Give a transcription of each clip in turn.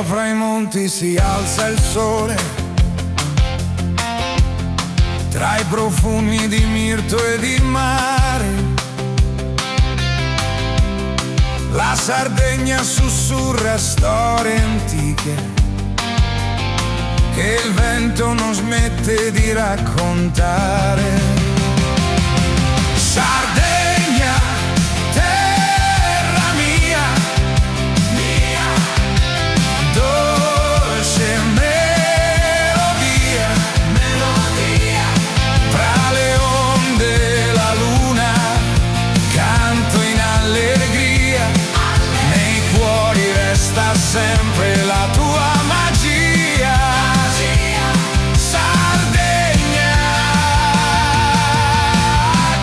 Sopra i monti si alza il sole, tra i profumi di mirto e di mare. La Sardegna sussurra storie antiche che il vento non smette di raccontare. Sardegna, terra mia, mia, dolce melodia, melodia, tra le onde e la luna, canto in allegria, nei cuori resta sempre la tua magia. Sardegna,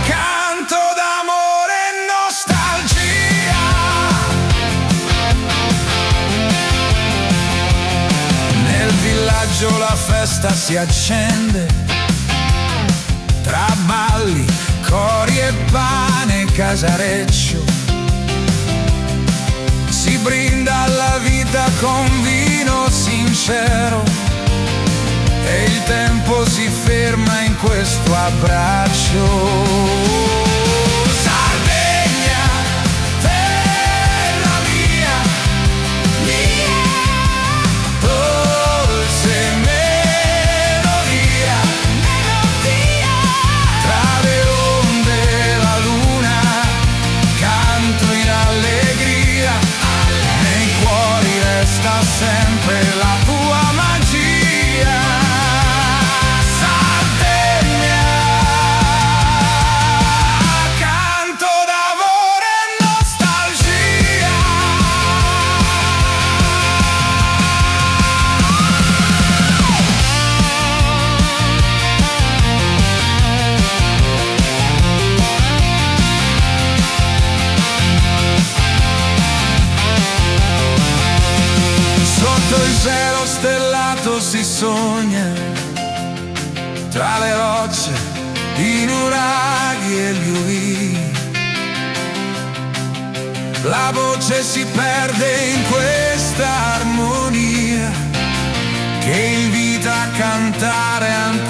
canto d'amore e nostalgia. Nel villaggio la festa si accende, tra balli, cori e pane casareccio. Si brinda alla vita con vino sincero e il tempo si ferma in questo abbraccio. Sardegna, terra mia, mia, dolce melodia, melodia, tra le onde e la luna, canto in allegria, nei cuori resta sempre la tua magia. Sardegna, canto d'amore e nostalgia. Sotto il cielo stellato si sogna, tra le rocce, i nuraghi e gli ulivi. La voce si perde in questa armonia che invita a cantare anche